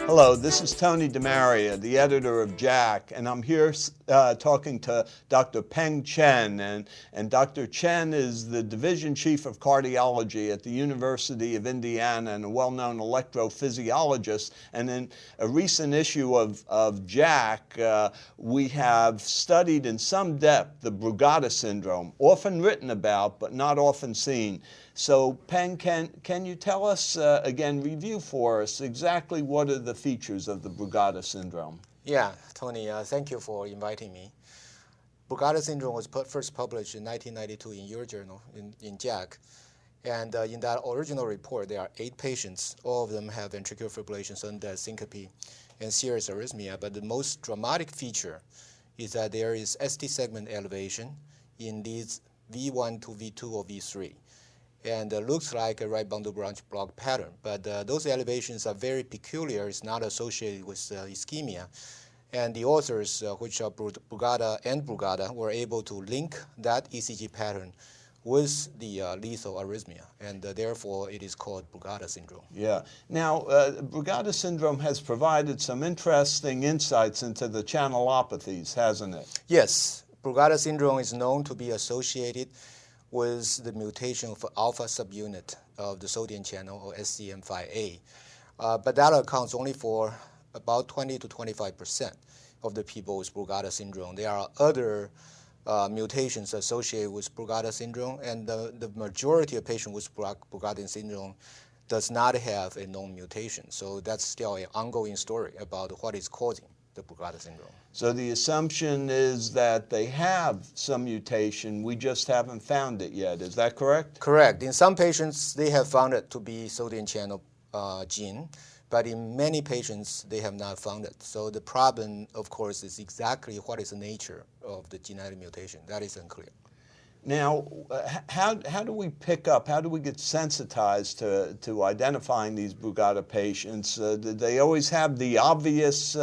Hello, this is Tony DeMaria, the editor of JACC, and I'm here talking to Dr. Peng Chen. And Dr. Chen is the Division Chief of Cardiology at the University of Indiana and a well-known electrophysiologist. And in a recent issue of JACC, we have studied in some depth the Brugada Syndrome, often written about but not often seen. So, Peng, can you tell us, again, review for us exactly what are the features of the Brugada Syndrome? Yeah, Tony, thank you for inviting me. Brugada Syndrome was first published in 1992 in your journal, in JACC. And in that original report, there are 8 patients. All of them have ventricular fibrillation, sudden death, syncope, and serious arrhythmia. But the most dramatic feature is that there is ST segment elevation in these V1 to V2 or V3. And looks like a right bundle branch block pattern. But those elevations are very peculiar. It's not associated with ischemia. And the authors, which are Brugada and Brugada, were able to link that ECG pattern with the lethal arrhythmia. And therefore, it is called Brugada Syndrome. Yeah. Now, Brugada Syndrome has provided some interesting insights into the channelopathies, hasn't it? Yes. Brugada Syndrome is known to be associated with the mutation of alpha subunit of the sodium channel, or SCM5A. But that accounts only for about 20 to 25% of the people with Brugada syndrome. There are other mutations associated with Brugada syndrome, and the majority of patients with Brugada syndrome does not have a known mutation. So that's still an ongoing story about what is causing the Brugada syndrome. So the assumption is that they have some mutation, we just haven't found it yet. Is that correct? Correct. In some patients, they have found it to be sodium channel gene, but in many patients, they have not found it. So the problem, of course, is exactly what is the nature of the genetic mutation. That is unclear. Now, how do we pick up, how do we get sensitized to identifying these Brugada patients? Do they always have the obvious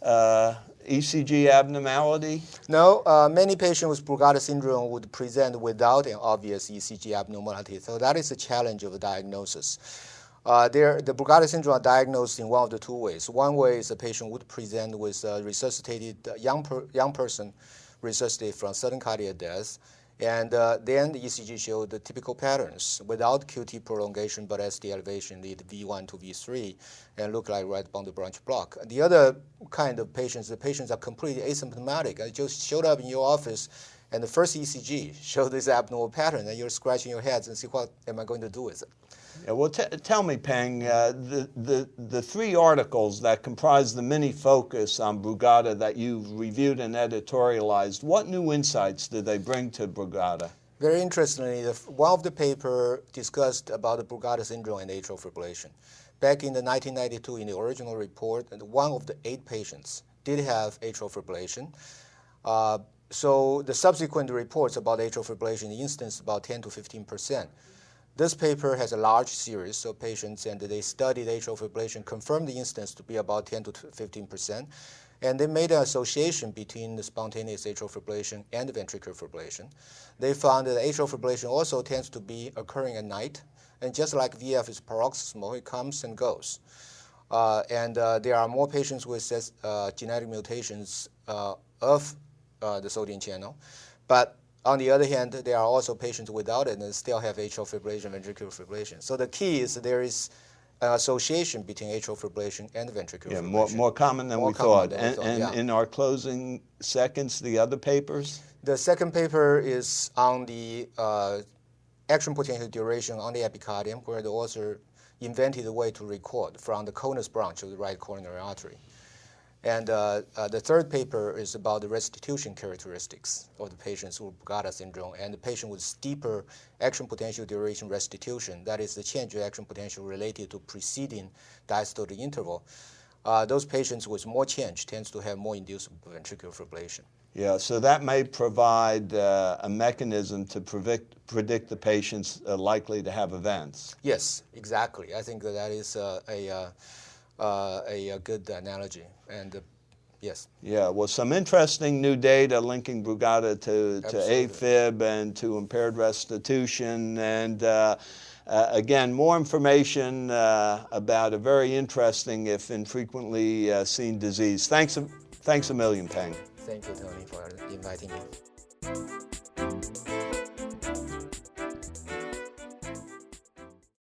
ECG abnormality? No, many patients with Brugada syndrome would present without an obvious ECG abnormality. So that is a challenge of diagnosis. The Brugada syndrome are diagnosed in one of the 2 ways. One way is the patient would present with a resuscitated young person resuscitated from sudden cardiac death. And then the ECG showed the typical patterns without QT prolongation, but ST elevation, the V1 to V3, and look like right bundle branch block. The other kind of patients, the patients are completely asymptomatic. I just showed up in your office, and the first ECG showed this abnormal pattern, and you're scratching your heads and see, what am I going to do with it? Yeah, well, tell me, Peng, the 3 articles that comprise the mini focus on Brugada that you've reviewed and editorialized, what new insights did they bring to Brugada? Very interestingly, one of the paper discussed about the Brugada syndrome and atrial fibrillation. Back in the 1992, in the original report, one of the 8 patients did have atrial fibrillation. So the subsequent reports about atrial fibrillation instance about 10 to 15%. This paper has a large series of patients, and they studied atrial fibrillation, confirmed the instance to be about 10 to 15%, and they made an association between the spontaneous atrial fibrillation and the ventricular fibrillation. They found that atrial fibrillation also tends to be occurring at night, and just like VF is paroxysmal, it comes and goes. There are more patients with genetic mutations of the sodium channel, but on the other hand, there are also patients without it and still have atrial fibrillation, ventricular fibrillation. So the key is there is an association between atrial fibrillation and ventricular fibrillation. More common than we thought. And in our closing seconds, the other papers? The second paper is on the action potential duration on the epicardium, where the author invented a way to record from the conus branch of the right coronary artery. And the third paper is about the restitution characteristics of the patients with Brugada syndrome, and the patient with steeper action potential duration restitution, that is the change of action potential related to preceding diastolic interval. Those patients with more change tends to have more induced ventricular fibrillation. Yeah, so that may provide a mechanism to predict the patients likely to have events. Yes, exactly. I think that is a good analogy. And Yes. Yeah, well, some interesting new data linking Brugada to AFib and to impaired restitution. And again, more information about a very interesting, if infrequently seen disease. Thanks a million, Peng. Thank you, Tony, for inviting me.